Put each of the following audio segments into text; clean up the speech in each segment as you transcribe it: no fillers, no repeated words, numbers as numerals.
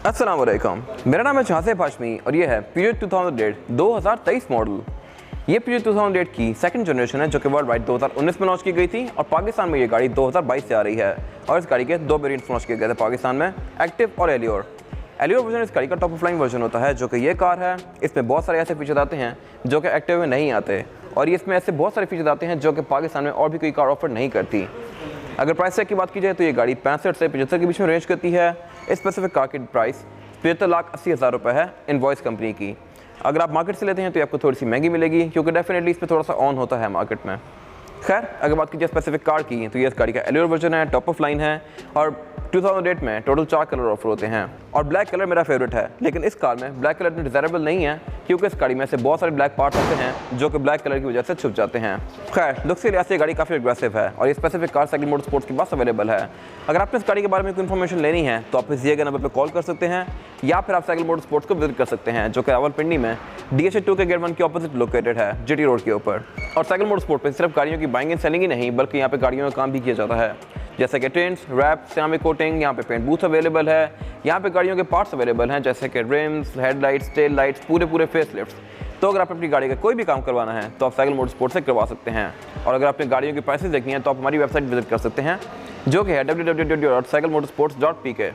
अस्सलाम वालेकुम, मेरा नाम है शाहसेब हाशमी और ये है Peugeot 2023 मॉडल। ये Peugeot 2008 की सेकंड जनरेशन है जो कि वर्ल्ड वाइड 2019 में लॉन्च की गई थी और पाकिस्तान में ये गाड़ी 2022 से आ रही है। और इस गाड़ी के दो वेरिएंट्स लॉन्च किए गए थे पाकिस्तान में, एक्टिव और एलियोर। एलियोर वर्जन इस गाड़ी का टॉप ऑफ लाइन वर्जन होता है जो कि ये कार है। इसमें बहुत सारे ऐसे फीचर्स आते हैं जो कि एक्टिव में नहीं आते और इसमें ऐसे बहुत सारे फीचर्स आते हैं जो कि पाकिस्तान में और भी कोई कार ऑफर नहीं करती। अगर प्राइस टैग की बात की जाए तो ये गाड़ी 65 से 75 के बीच में रेंज करती है। इस स्पेसिफिक कार की प्राइस 75,80,000 रुपये है इनवॉइस कंपनी की। अगर आप मार्केट से लेते हैं तो ये आपको थोड़ी सी महंगी मिलेगी क्योंकि डेफिनेटली इस पर थोड़ा सा ऑन होता है मार्केट में। खैर, अगर बात की जाए स्पेसिफिक कार की तो ये इस गाड़ी का एलियोर वर्जन है, टॉप ऑफ लाइन है और 2008 में टोटल 4 कलर ऑफर होते हैं और ब्लैक कलर मेरा फेवरेट है। लेकिन इस कार में ब्लैक कलर इतनी डिजायरेबल नहीं है क्योंकि इस गाड़ी में से बहुत सारे ब्लैक पार्ट्स होते हैं जो कि ब्लैक कलर की वजह से छुप जाते हैं। खैर, लुक से लिहाज से गाड़ी काफ़ी एग्रेसिव है और ये स्पेसिफिक कार साइकिल मोटरस्पोर्ट्स के पास अवेलेबल है। अगर आपने इस गाड़ी के बारे में कोई इन्फॉर्मेशन लेनी है तो आप इस दिए गए नंबर पर कॉल कर सकते हैं या फिर आप साइकिल मोटरस्पोर्ट्स को विजिट कर सकते हैं जो कि रावलपिंडी में DHA 2 के गेट 1 के ऑपोजिट लोकेटेड है, GT रोड के ऊपर। और साइकिल मोटरस्पोर्ट पे सिर्फ गाड़ियों की बाइंग एंड सेलिंग ही नहीं बल्कि यहाँ पे गाड़ियों में काम भी किया जाता है, जैसे कि टेंट्स, रैप, सिरामिक कोटिंग, यहाँ पे पेंट बूथ अवेलेबल है। यहाँ पे गाड़ियों के पार्ट्स अवेलेबल हैं जैसे कि रिम्स, हेडलाइट्स, टेल लाइट्स, पूरे फेस लिफ्ट्स। तो अगर आप अपनी गाड़ी का कोई भी काम करवाना है तो आप साइकिल मोटरस्पोर्ट से करवा सकते हैं। और अगर आपने गाड़ियों की प्राइसेस देखनी है तो आप हमारी वेबसाइट विजिट कर सकते हैं जो कि है www.cyclemotorsports.pk।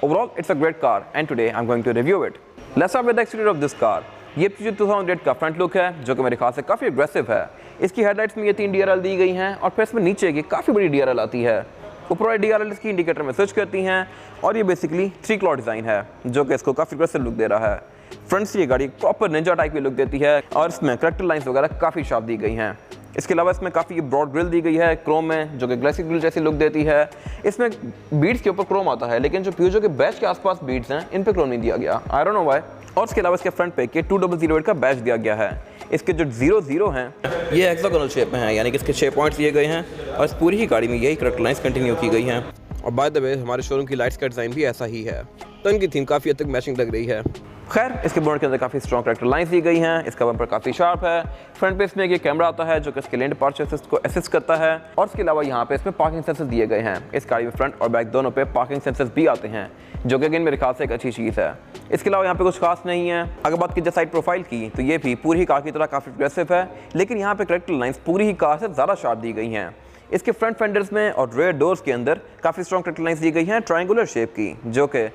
Overall it's a great car and today I am going to review it. Let's start with the exterior of this car. ये Peugeot 2008 का फ्रंट लुक है जो कि मेरे ख्याल से काफ़ी एग्रेसिव है। इसकी हेडलाइट्स में ये 3 DRL दी गई हैं और फिर इसमें नीचे की काफ़ी बड़ी DRL आती है। ऊपर वाली DRL इसकी इंडिकेटर में स्विच करती हैं और ये बेसिकली 3 क्लॉ डिज़ाइन है जो कि इसको काफ़ी एग्रेसिव लुक दे रहा है। फ्रंट से ये गाड़ी प्रॉपर निंजा टाइप की लुक देती है और इसमें करेक्टर लाइंस वगैरह काफ़ी शार्प दी गई हैं। इसके अलावा इसमें काफ़ी ब्रॉड ग्रिल दी गई है क्रोम में जो कि ग्लासी ग्रिल जैसी लुक देती है। इसमें बीड्स के ऊपर क्रोम आता है लेकिन जो Peugeot के बैच के आसपास बीड्स हैं इन पे क्रोम नहीं दिया गया, आई डोंट नो व्हाई। और इसके अलावा इसके फ्रंट पे के 2008 का बैच दिया गया है। इसके जो 00 हैं ये हेक्सागोनल शेप में है, यानी कि इसके 6 पॉइंट्स दिए गए हैं और इस पूरी ही गाड़ी में यही करेक्टर लाइंस कंटिन्यू की गई हैं। और बाय द वे हमारे शोरूम की लाइट्स का डिज़ाइन भी ऐसा ही है, तो इनकी थीम काफ़ी हद तक मैचिंग लग रही है। खैर, इसके बोनट के अंदर काफ़ी स्ट्रॉन्ग करेक्टर लाइंस दी गई हैं। इसका बम्पर काफ़ी शार्प है। फ्रंट पे इसमें एक कैमरा आता है जो कि इसके लेन डिपार्चर असिस्ट को असिस्ट करता है और इसके अलावा यहाँ पे इसमें पार्किंग सेंसर्स दिए गए हैं। इस गाड़ी में फ्रंट और बैक दोनों पे पार्किंग सेंसर्स भी आते हैं जो कि अगेन मेरे ख्याल से एक अच्छी चीज़ है। इसके अलावा यहाँ पे कुछ खास नहीं है। अगर बात की जाए साइड प्रोफाइल की तो ये भी पूरी ही कार की तरह काफ़ी एग्रेसिव है लेकिन यहाँ पे करेक्टर लाइंस पूरी ही कार से ज़्यादा शार्प दी गई हैं। इसके फ्रंट फेंडर्स में और रेयर डोर्स के अंदर काफ़ी स्ट्रॉन्ग करेक्टर लाइंस दी गई हैं ट्रायंगुलर शेप की जो कि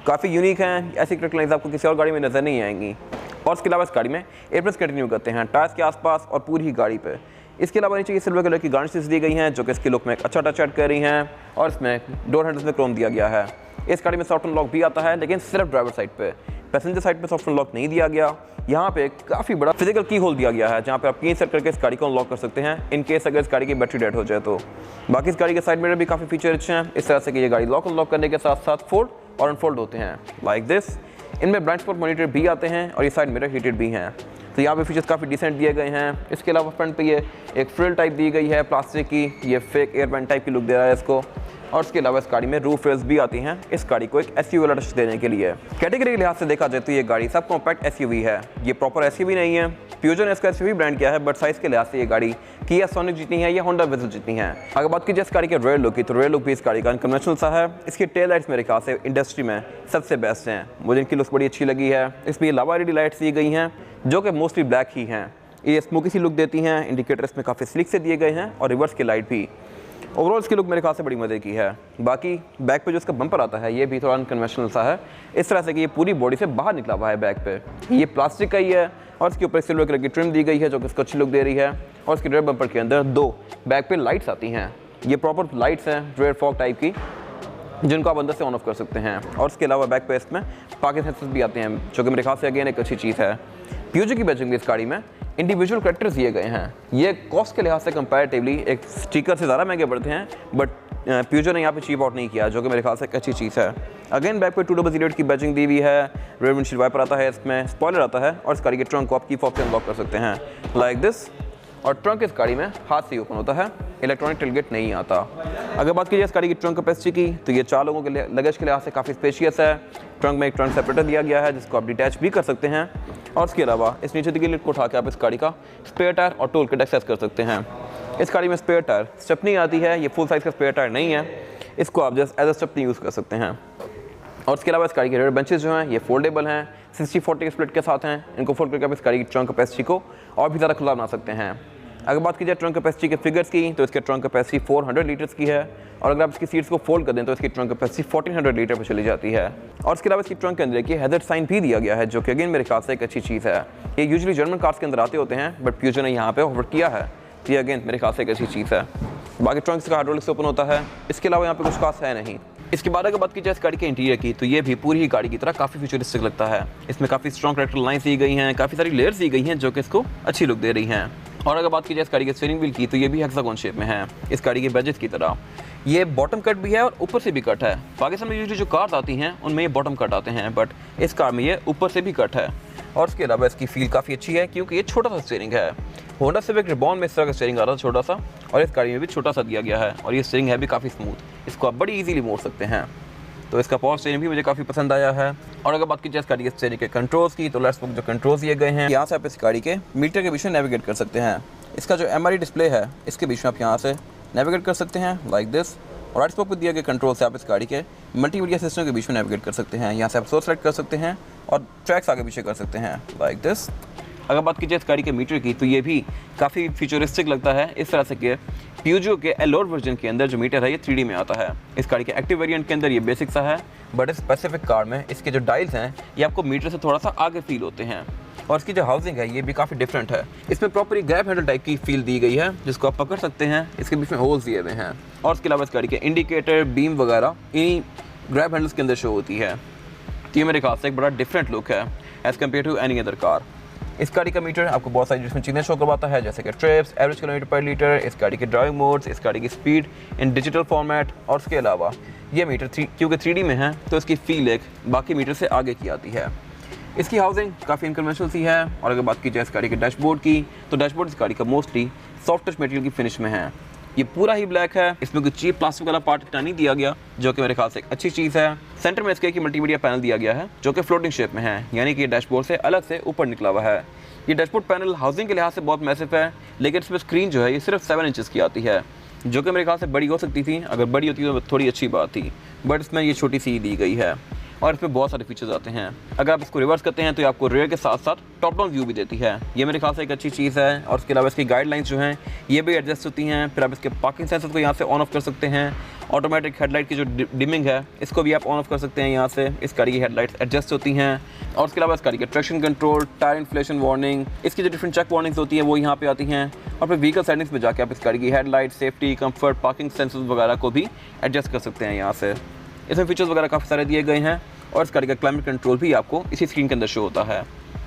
काफ़ी यूनिक हैं। ऐसी करेक्टर लाइंस आपको किसी और गाड़ी में नज़र नहीं आएंगी। और इसके अलावा इस गाड़ी में एयरब्रेक्स कंटिन्यू करते हैं टायर्स के आसपास और पूरी ही गाड़ी पे। इसके अलावा नीचे ये सिल्वर कलर की गार्निशेस दी गई हैं जो कि इसकी लुक में एक अच्छा टच ऐड कर रही हैं और इसमें डोर हैंडल्स में क्रोम दिया गया है। इस गाड़ी में सॉफ्ट अनलॉक भी आता है लेकिन सिर्फ ड्राइवर साइड पे, पैसेंजर साइड पे सॉफ्ट अनलॉक नहीं दिया गया। यहाँ पे काफ़ी बड़ा फिजिकल की होल दिया गया है जहाँ पे आप की सेट करके इस गाड़ी को अनलॉक कर सकते हैं इन केस अगर इस गाड़ी की बैटरी डेड हो जाए तो। बाकी इस गाड़ी के साइड मिरर भी काफ़ी फीचर अच्छे हैं इस तरह से कि ये गाड़ी लॉक अनलॉक करने के साथ साथ फोल्ड और अनफोल्ड होते हैं लाइक दिस। इनमें ब्लाइंड स्पॉट मॉनिटर भी आते हैं और ये साइड मिरर हीटेड भी हैं, तो यहाँ पे फीचर्स काफ़ी डिसेंट दिए गए हैं। इसके अलावा फ्रंट पे ये एक फ्रिल टाइप दी गई है प्लास्टिक की, ये फेक एयरबैंड टाइप की लुक दे रहा है इसको। और इसके अलावा इस गाड़ी में रूफ रेल्स भी आती हैं इस गाड़ी को एक SUV वाला टच देने के लिए। कैटेगरी के लिहाज से देखा जाए तो ये गाड़ी सब कॉम्पैक्ट SUV है, ये प्रॉपर SUV नहीं है। Peugeot ने इसका SUV ब्रांड किया है बट साइज़ के लिहाज से ये गाड़ी Kia Sonet जितनी है या Honda Vezel जितनी है। अगर बात की जाए इस गाड़ी के रेयर लुक की तो रेयर लुक भी इस गाड़ी का अनकन्वेंशनल सा है। इसकी टेल लाइट्स मेरे ख्याल से इंडस्ट्री में सबसे बेस्ट हैं, मुझे इनकी लुक बड़ी अच्छी लगी है। इसमें लावा LED लाइट्स दी गई हैं जो कि मोस्टली ब्लैक ही हैं, ये स्मोकी सी लुक देती हैं। इंडिकेटर इसमें काफ़ी स्लिक से दिए गए हैं और रिवर्स की लाइट भी। ओवरऑल इसकी लुक मेरे ख्याल से बड़ी मज़े की है। बाकी बैक पे जो इसका बम्पर आता है ये भी थोड़ा अनकन्वेंशनल सा है इस तरह से कि ये पूरी बॉडी से बाहर निकला हुआ है बैक पे। ये प्लास्टिक का ही है और इसके ऊपर सिल्वर कलर की ट्रिम दी गई है जो कि इसको अच्छी लुक दे रही है। और इसके रेयर बम्पर के अंदर 2 बैक पे लाइट्स आती हैं, ये प्रॉपर लाइट्स हैं रेयर फॉग टाइप की जिनको आप अंदर से ऑन ऑफ कर सकते हैं। और इसके अलावा बैक पे इसमें पार्किंग सेंसर्स भी आते हैं जो कि मेरे ख्याल से अगेन एक अच्छी चीज़ है। Peugeot की बैचिंग इस गाड़ी में इंडिविजुअल करेक्टर्स दिए गए हैं। ये कॉस्ट के लिहाज से कंपैरेटिवली एक स्टिकर से ज़्यादा महंगे पड़ते हैं बट Peugeot ने यहाँ पे चीप आउट नहीं किया जो कि मेरे ख्याल से एक अच्छी चीज़ है। अगेन बैक पे 2008 की बैचिंग दी हुई है, रेयर विंडशील्ड वाइपर आता है, इसमें स्पॉइलर आता है और इस गाड़ी के ट्रंक को आप की फॉब से अनलॉक कर सकते हैं लाइक दिस। और ट्रंक इस गाड़ी में हाथ से ओपन होता है, इलेक्ट्रॉनिक टेलगेट नहीं आता। अगर बात की जाए इस गाड़ी की ट्रंक कैपेसिटी की तो ये 4 लोगों के लगेज के लिहाज से काफ़ी स्पेशियस है। ट्रंक में एक ट्रंक सेपरेटर दिया गया है जिसको आप डिटैच भी कर सकते हैं और इसके अलावा इस नीचे की लिड को उठा के आप इस गाड़ी का स्पेयर टायर और टूल किट एक्सेस कर सकते हैं। इस गाड़ी में स्पेयर टायर स्टेपनी आती है, ये फुल साइज़ का स्पेयर टायर नहीं है, इसको आप just as a stepney use कर सकते हैं। और उसके अलावा इस गाड़ी के रेयर बेंचेस जो हैं ये फोल्डेबल हैं, 60-40 स्प्लिट के साथ हैं। इनको फोल्ड करके आप इस गाड़ी की ट्रंक कैपेसिटी को और भी ज़्यादा खुला बना सकते हैं। अगर बात की जाए ट्रंक कैपेसिटी के फिगर्स की, तो इसके ट्रंक कैपेसिटी 400 लीटर्स की है, और अगर आप इसकी सीट्स को फोल्ड कर दें तो इसकी ट्रंक कैपेसिटी 1400 लीटर पर चली जाती है। और इसके अलावा इसकी ट्रंक के अंदर एक हैजर्ड साइन भी दिया गया है, जो कि अगेन मेरे ख्याल से एक अच्छी चीज़ है। ये यूजुअली जर्मन कार्स के अंदर आते होते हैं, बट प्यूजो ने यहाँ पे ऑफर किया है, तो ये अगेन मेरे ख्याल से एक अच्छी चीज़ है। बाकी ट्रंक इसका हाइड्रोलिक से ओपन होता है। इसके अलावा यहाँ पे कुछ खास है नहीं। इसके बाद अगर बात की जाए इस गाड़ी के इंटीरियर की, तो ये भी पूरी ही गाड़ी की तरह काफ़ी फ्यूचरिस्टिक लगता है। इसमें काफ़ी स्ट्रॉन्ग कैरेक्टर लाइन्स दी गई हैं, काफ़ी सारी लेयर्स दी गई हैं जो कि इसको अच्छी लुक दे रही हैं। और अगर बात की जाए इस गाड़ी के स्टीयरिंग व्हील की, तो ये भी हेक्सागोन शेप में है, इस गाड़ी के बैजेस की तरह। ये बॉटम कट भी है और ऊपर से भी कट है। पाकिस्तान में यूजुअली जो कार्स आती हैं उनमें ये बॉटम कट आते हैं, बट इस कार में ये ऊपर से भी कट है। और उसके अलावा इसकी फील काफ़ी अच्छी है, क्योंकि ये छोटा सा स्टीयरिंग है। होंडा सिविक रिबॉन में इस तरह का स्टीयरिंग आ रहा था छोटा सा, और इस गाड़ी में भी छोटा सा दिया गया है। और ये स्टीयरिंग है भी काफ़ी स्मूथ, इसको आप बड़ी ईजीली मोड़ सकते हैं। तो इसका पावर स्टीयरिंग भी मुझे काफ़ी पसंद आया है। और अगर बात की जाए इस गाड़ी के स्टीयरिंग के कंट्रोल्स की, तो लेट्स लुक जो कंट्रोल्स दिए गए हैं, यहाँ से आप इस गाड़ी के मीटर के बीच में नेविगेट कर सकते हैं। इसका जो MRE डिस्प्ले है, इसके बीच में आप यहाँ से नेविगेट कर सकते हैं लाइक दिस। और राइट स्पोक पर दिए गए कंट्रोल से आप इस गाड़ी के मल्टीमीडिया सिस्टम के बीच में नेविगेट कर सकते हैं। यहाँ से आप सोर्स सेलेक्ट कर सकते हैं और ट्रैक्स आगे पीछे कर सकते हैं लाइक दिस। अगर बात की जाए इस गाड़ी के मीटर की, तो ये भी काफ़ी फ्यूचरिस्टिक लगता है, इस तरह से कि प्यूजो के एलोर वर्जन के अंदर जो मीटर है ये 3D में आता है। इस गाड़ी के एक्टिव वेरिएंट के अंदर ये बेसिक सा है, बट इस स्पेसिफिक कार में इसके जो डायल्स हैं ये आपको मीटर से थोड़ा सा आगे फील होते हैं। और इसकी जो हाउसिंग है ये भी काफ़ी डिफरेंट है। इसमें प्रॉपर ग्रैब हैंडल टाइप की फील दी गई है, जिसको आप पकड़ सकते हैं। इसके बीच में होल्स दिए हुए हैं। और इसके अलावा इस गाड़ी के इंडिकेटर, बीम वगैरह इन्हीं ग्रैब हैंडल्स के अंदर शो होती है। तो ये मेरे ख्याल से एक बड़ा डिफरेंट लुक है as compare to any other car. इस गाड़ी का मीटर आपको बहुत सारी जिसमें चीज़ें शो करवाता है, जैसे कि ट्रिप्स, एवरेज किलोमीटर पर लीटर, इस गाड़ी के ड्राइविंग मोड्स, इस गाड़ी की स्पीड इन डिजिटल फॉर्मेट। और उसके अलावा ये मीटर क्योंकि 3D में है, तो इसकी फील एक बाकी मीटर से आगे की आती है। इसकी हाउसिंग काफ़ी अनकन्वेंशनल सी है। और अगर बात की जाए इस गाड़ी के डैशबोर्ड की, तो डैशबोर्ड इस गाड़ी का मोस्टली सॉफ्ट टच मटेरियल की फिनिश में है। ये पूरा ही ब्लैक है, इसमें कोई चीप प्लास्टिक वाला पार्ट नहीं दिया गया, जो कि मेरे ख्याल से एक अच्छी चीज़ है। सेंटर में इसके मल्टीमीडिया पैनल दिया गया है, जो कि फ्लोटिंग शेप में है, यानी कि डैशबोर्ड से अलग से ऊपर निकला हुआ है। ये डैशबोर्ड पैनल हाउसिंग के लिहाज से बहुत मैसिव है, लेकिन इसमें स्क्रीन जो है ये सिर्फ 7 इंचेस की आती है, जो कि मेरे ख्याल से बड़ी हो सकती थी। अगर बड़ी होती तो थोड़ी अच्छी बात थी, बट इसमें ये छोटी सी दी गई है। और इसमें बहुत सारे फीचर्स आते हैं। अगर आप इसको रिवर्स करते हैं तो ये आपको रेयर के साथ साथ टॉप डाउन व्यू भी देती है। ये मेरे ख्याल से एक अच्छी चीज़ है। और उसके अलावा इसकी गाइडलाइंस जो हैं ये भी एडजस्ट होती हैं। फिर आप इसके पार्किंग सेंसर को यहाँ से ऑन ऑफ कर सकते हैं। ऑटोमेटिक हेडलाइट की जो डिमिंग है इसको भी आप ऑन ऑफ कर सकते हैं यहाँ से। इस गाड़ी की हेडलाइट्स एडजस्ट होती हैं। और उसके अलावा इस गाड़ी के traction control, tyre inflation warning, इसकी जो डिफरेंट चेक वार्निंग्स होती हैं वो यहाँ पे आती हैं। और फिर व्हीकल सेटिंग्स में जाके आप इस गाड़ी की headlight, safety, comfort, parking sensors वगैरह को भी एडजस्ट कर सकते हैं यहाँ से। इसमें फीचर्स वगैरह काफ़ी सारे दिए गए हैं। और इस गाड़ी का क्लाइमेट कंट्रोल भी आपको इसी स्क्रीन के अंदर शो होता है।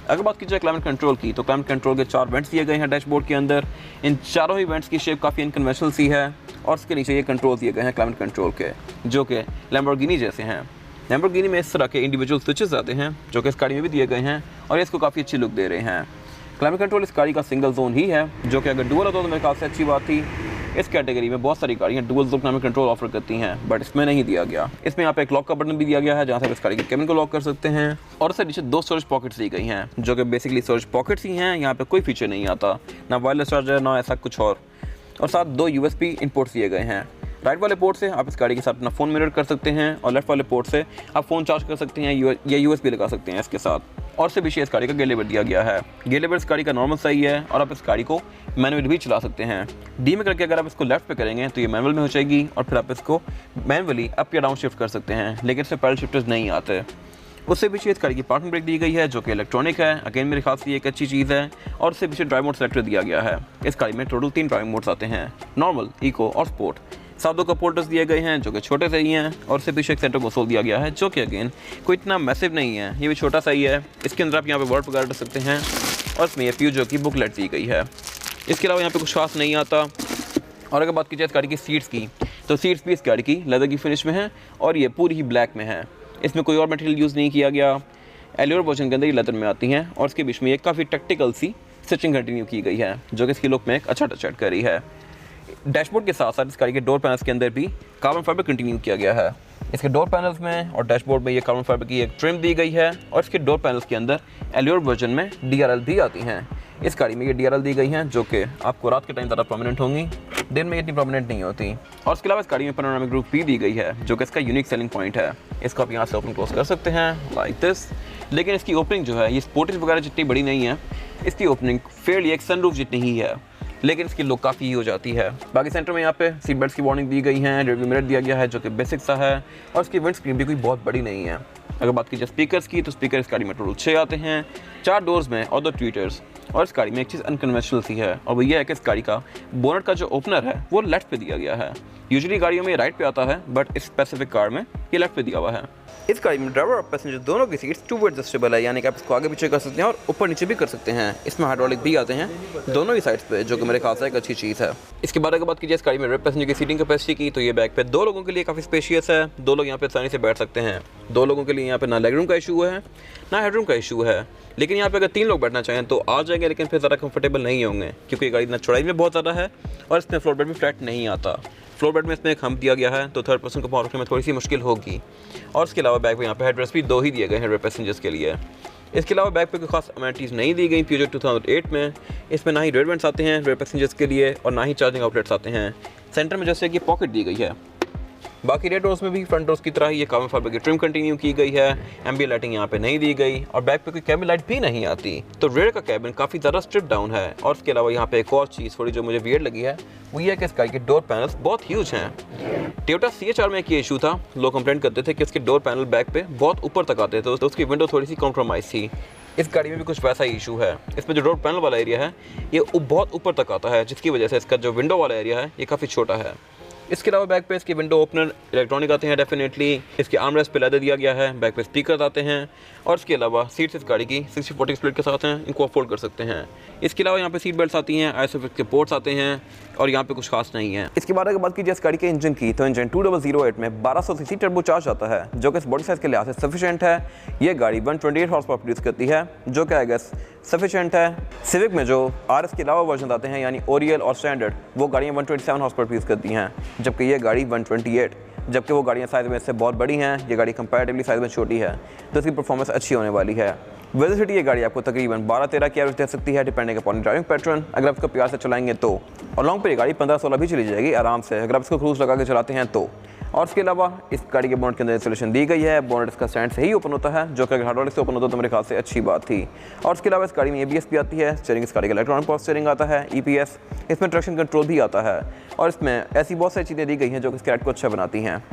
अगर बात की जाए क्लाइमेट कंट्रोल की, तो क्लाइमेट कंट्रोल के 4 वेंट्स दिए गए हैं डैशबोर्ड के अंदर। इन चारों ही वेंट्स की शेप काफ़ी अनकन्वेंशनल सी है। और उसके नीचे ये कंट्रोल दिए गए हैं क्लाइमेट कंट्रोल के, जो कि लैम्बोर्गिनी जैसे हैं। लैम्बोर्गिनी में इस तरह के इंडिविजुअल स्विचेस आते हैं, जो कि इस गाड़ी में भी दिए गए हैं, और ये इसको काफ़ी अच्छी लुक दे रहे हैं। क्लाइमेट कंट्रोल इस गाड़ी का सिंगल जोन ही है, जो कि अगर डुअल होता तो मेरे ख्याल से अच्छी बात थी। इस कैटेगरी में बहुत सारी गाड़ियाँ dual zone climate control offer करती हैं, बट इसमें नहीं दिया गया। इसमें यहाँ पे एक लॉक का बटन भी दिया गया है, जहाँ से आप इस गाड़ी के केबिन को लॉक कर सकते हैं। और उससे नीचे 2 स्टोरेज पॉकेट्स दी गई हैं, जो कि बेसिकली स्टोरेज पॉकेट्स ही हैं। यहाँ पे कोई फीचर नहीं आता, ना वायरलेस चार्जर, ना ऐसा कुछ और साथ 2 USB इनपुट्स दिए गए हैं। राइट वाले पोर्ट से आप इस गाड़ी के साथ अपना फ़ोन मिरर कर सकते हैं, और लेफ्ट वाले पोर्ट से आप फ़ोन चार्ज कर सकते हैं या USB लगा सकते हैं इसके साथ। और से पीछे इस गाड़ी का गेयर लीवर दिया गया है। गेयर लीवर इस गाड़ी का नॉर्मल सही है, और आप इस गाड़ी को मैनुअल भी चला सकते हैं। डी में करके अगर आप इसको लेफ्ट पे करेंगे तो ये मैनुअल में हो जाएगी, और फिर आप इसको मैनुअली अप या डाउन शिफ्ट कर सकते हैं, लेकिन इससे पैडल शिफ्टर्स नहीं आते। उससे पीछे इस गाड़ी की पार्किंग ब्रेक दी गई है, जो कि इलेक्ट्रॉनिक है। अगेन मेरे ख्याल से ये एक अच्छी चीज़ है। और उससे पीछे ड्राइव मोड सेलेक्टर दिया गया है। इस गाड़ी में टोटल 3 ड्राइविंग मोड्स आते हैं, नॉर्मल, इको और स्पोर्ट। साथ 2 कप होल्डर्स दिए गए हैं, जो कि छोटे से ही हैं। और उससे पीछे एक सेंटर कंसोल दिया गया है, जो कि अगेन कोई इतना मैसिव नहीं है, ये भी छोटा सा ही है। इसके अंदर आप यहाँ पे वर्ड वगैरह रख सकते हैं, और इसमें ये प्यूजो की बुकलेट दी गई है। इसके अलावा यहाँ पे कुछ खास नहीं आता। और अगर बात की जाए इस गाड़ी की सीट्स की, तो सीट्स भी इस गाड़ी की लेदर की फिनिश में है, और ये पूरी ही ब्लैक में है। इसमें कोई और मटेरियल यूज़ नहीं किया गया। एलियोर वर्जन के अंदर ये लेदर में आती हैं, और इसके बीच में ये काफ़ी टेक्टिकल सी स्टिचिंग कंटिन्यू की गई है, जो कि इसकी लुक में एक अच्छा टच ऐड कर रही है। डैशबोर्ड के साथ साथ इस गाड़ी के डोर पैनल्स के अंदर भी कार्बन फाइबर कंटिन्यू किया गया है। इसके डोर पैनल्स में और डैशबोर्ड में ये कार्बन फाइबर की एक ट्रिम दी गई है, और इसके डोर पैनल्स के अंदर एलियोर वर्जन में DRL भी आती हैं। इस गाड़ी में ये DRL दी गई हैं जो कि आपको रात के टाइम ज़्यादा प्रोमिनेंट होंगी, दिन में इतनी प्रोमिनेंट नहीं होती। और उसके अलावा इस गाड़ी में पैनोरामिक रूफ भी दी गई है जो कि इसका यूनिक सेलिंग पॉइंट है। इसको आप यहाँ से ओपन क्लोज कर सकते हैं लाइक दिस। लेकिन इसकी ओपनिंग जो है ये स्पोर्टेज वगैरह जितनी बड़ी नहीं है, इसकी ओपनिंग फेयरली एक सनरूफ जितनी ही है, लेकिन इसकी लुक काफ़ी ही हो जाती है। बाकी सेंटर में यहाँ पे सीट बेल्ट्स की वार्निंग दी गई है, रियरव्यू मिरर दिया गया है जो कि बेसिक सा है, और इसकी विंड स्क्रीन भी कोई बहुत बड़ी नहीं है। अगर बात की जाए स्पीकर्स की तो स्पीकर इस गाड़ी में टोटल 6 आते हैं, 4 डोर्स में और 2 ट्वीटर्स। और इस गाड़ी में एक चीज़ अनकन्वेंशनल सी है और वो ये है कि इस गाड़ी का बोनट का जो ओपनर है वो लेफ्ट पे दिया गया है। यूजुअली गाड़ियों में राइट पे आता है, बट इस स्पेसिफिक कार में ये लेफ्ट पे दिया हुआ है। इस गाड़ी में ड्राइवर और पैसेंजर दोनों की सीट्स 2 वे एडजस्टेबल है, यानी कि आप इसको आगे पीछे कर सकते हैं और ऊपर नीचे भी कर सकते हैं। इसमें हाइड्रोलिक भी आते हैं दोनों ही साइड्स पे, जो कि मेरे ख्याल से एक अच्छी चीज़ है। इसके बाद अगर बात कीजिए इस गाड़ी में रेयर पैसेंजर की सीटिंग कैपेसिटी की, तो ये बैक पे 2 लोगों के लिए काफ़ी स्पेशियस है। 2 लोग यहाँ पे आसानी से बैठ सकते हैं। 2 लोगों के लिए यहाँ पे ना लेग रूम का इशू है ना हेडरूम का इशू है। लेकिन यहाँ पे अगर 3 लोग बैठना चाहें तो आ जाएंगे, लेकिन फिर ज़्यादा कंफर्टेबल नहीं होंगे क्योंकि ये गाड़ी ना चौड़ाई में बहुत ज़्यादा है और इसमें फ्लोर बेड भी फ्लैट नहीं आता। फ्लोर बेड में इसमें एक हम्प दिया गया है, तो थर्ड पर्सन को पावर रखने में थोड़ी सी मुश्किल होगी। और इसके अलावा बैक पे यहाँ पे हेडरेस्ट भी 2 ही दिए गए हैं रेयर पैसेंजर्स के लिए। इसके अलावा बैक पे कोई खास अमेनिटीज़ नहीं दी गई Peugeot 2008 में। इसमें ना ही रेयर वेंट्स आते हैं रेयर पैसेंजर्स के लिए और ना ही चार्जिंग आउटलेट्स आते हैं। सेंटर में जैसे कि पॉकेट दी गई है। बाकी रेड डोर्स में भी फ्रंट डोर्स की तरह ही ये कार्बन फाइबर की ट्रिम कंटिन्यू की गई है। एम्बिएंट लाइटिंग यहाँ पे नहीं दी गई और बैक पे कोई कैबिन लाइट भी नहीं आती। तो रेयर का कैबिन काफ़ी ज़्यादा स्ट्रिप डाउन है। और इसके अलावा यहाँ पे एक और चीज़ थोड़ी जो मुझे वियर्ड लगी है वो ये है कि इस गाड़ी के डोर पैनल्स बहुत ह्यूज हैं। टोयोटा CHR में एक ये इशू था, लोग कंप्लेंट करते थे कि उसके डोर पैनल बैक पे बहुत ऊपर तक आते थे, तो उसकी विंडो थोड़ी सी कॉम्प्रोमाइज़ थी। इस गाड़ी में भी कुछ वैसा ही इशू है। इसमें जो डोर पैनल वाला एरिया है ये बहुत ऊपर तक आता है, जिसकी वजह से इसका जो विंडो वाला एरिया है ये काफ़ी छोटा है। इसके अलावा बैक पे इसके विंडो ओपनर इलेक्ट्रॉनिक आते हैं डेफिनेटली। इसके आर्मरेस्ट पे लेदर दिया गया है, बैक पे स्पीकर आते हैं और इसके अलावा सीट्स इस गाड़ी की 60-40 स्प्लिट के साथ हैं, इनको आप फोल्ड कर सकते हैं। इसके अलावा यहाँ पे सीट बेल्ट्स आती हैं, ISOFIX के पोर्ट्स आते हैं और यहाँ पे कुछ खास नहीं है। इसके बाद अगर बात कीजिए इस गाड़ी के इंजन की, तो इंजन 2008 में 1200 सीसी टर्बो चार्ज आता है, जो कि इस बॉडी साइज के लिहाज से सफिशिएंट है। ये गाड़ी 128 हॉर्स पावर प्रोड्यूस करती है, जो कि आई गेस सफिशिएंट है। सिविक में जो RS के अलावा वर्जन आते हैं यानी ओरियल और स्टैंडर्ड, वो गाड़ियाँ 127 हॉर्स पावर प्रोड्यूस करती हैं, जबकि ये गाड़ी 128, जबकि वो गाड़ियाँ साइज़ में इससे बहुत बड़ी हैं, ये गाड़ी कंपैरेटिवली साइज़ में छोटी है, तो इसकी परफॉर्मेंस अच्छी होने वाली है। वेलोसिटी ये गाड़ी आपको तकरीबन 12-13 की एवरेज दे सकती है, डिपेंडिंग अपॉन ड्राइविंग पैटर्न, अगर आप इसको प्यार से चलाएंगे तो। और लॉन्ग पे ये गाड़ी 15-16 भी चली जाएगी आराम से, अगर आप इसको क्रूज लगा के चलाते हैं तो। और इसके अलावा इस गाड़ी के बोनट के अंदर इंस्टॉलेशन दी गई है। बोनट इसका स्टैंड से ही ओपन होता है, जो कि अगर हार्डवेयर से ओपन होता तो मेरे ख्याल से अच्छी बात थी। और इसके अलावा इस गाड़ी में ABS भी आती है। स्टीयरिंग इस गाड़ी का इलेक्ट्रॉनिक पावर स्टीयरिंग आता है, EPS, इसमें ट्रैक्शन कंट्रोल भी आता है। और इसमें ऐसी बहुत सारी चीज़ें दी गई हैं जो कि इस कैरेक्टर को अच्छा बनाती हैं।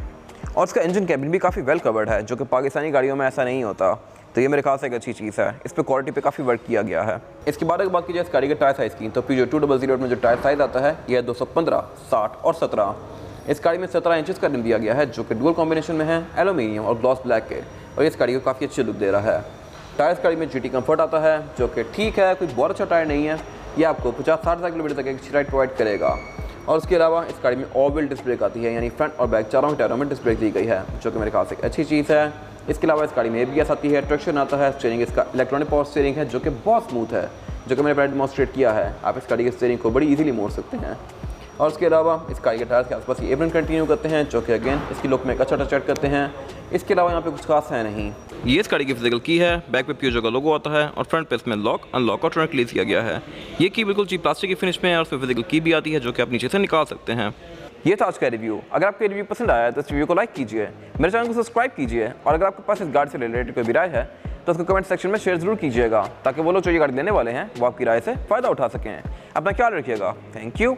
और इसका इंजन कैबिन भी काफ़ी वेल कवर्ड है, जो कि पाकिस्तानी गाड़ियों में ऐसा नहीं होता, तो ये मेरे ख्याल से एक अच्छी चीज़ है। इस पर क्वालिटी पे काफ़ी वर्क किया गया है। इसके बाद अगर बात की जाए इस गाड़ी के टायर साइज़ की, तो Peugeot 2008 में जो टायर साइज़ आता है यह 215, 60 और 17। इस गाड़ी में 17 इंचेस का रिम दिया गया है, जो कि डुअल कॉम्बिनेशन में है, एल्यूमिनियम और ग्लॉस ब्लैक के, और इस गाड़ी को काफ़ी अच्छी लुक दे रहा है। टायर इस गाड़ी में GT कम्फर्ट आता है, जो कि ठीक है, कोई बहुत अच्छा टायर नहीं है, ये आपको 50-60 किलोमीटर तक एक अच्छी राइड प्रोवाइड करेगा। और उसके अलावा इस गाड़ी में ऑल व्हील डिस्क ब्रेक आती है, यानी फ्रंट और बैक चारों टायरों में डिस्क ब्रेक दी गई है, जो कि मेरे ख्याल से एक अच्छी चीज़ है। इसके अलावा इस गाड़ी में ABS आती है, ट्रैक्शन आता है, स्टीयरिंग इसका इलेक्ट्रॉनिक पावर स्टीयरिंग है, जो कि बहुत स्मूथ है, जो कि मैंने पहले डेमोन्स्ट्रेट किया है। आप इस गाड़ी के स्टीयरिंग को बड़ी इजीली मोड़ सकते हैं। और उसके अलावा इस गाड़ी के टायर्स के आसपास ये एप्रन कंटिन्यू करते हैं, जो कि अगेन इसकी लुक में एक अच्छा टच ऐड करते हैं। इसके अलावा यहाँ पे कुछ खास है नहीं। ये इस गाड़ी की फिजिकल की है, बैक पे Peugeot का लोगो आता है और फ्रंट पे इसमें लॉक अनलॉक और टर्न रिलीज किया गया है। ये की बिल्कुल चीप प्लास्टिक की फिनिश में है और उसमें फिजिकल की भी आती है, जो कि आप नीचे से निकाल सकते हैं। ये था आज का रिव्यू। अगर आपको रिव्यू पसंद आया तो इस रिव्यू को लाइक कीजिए, मेरे चैनल को सब्सक्राइब कीजिए, और अगर आपके पास इस गाड़ी से रिलेटेड कोई भी राय है तो उसको कमेंट सेक्शन में शेयर जरूर कीजिएगा, ताकि वो लोग जो ये गाड़ी लेने वाले हैं वो आपकी राय से फ़ायदा उठा सकें। अपना ख्याल रखिएगा। Thank you.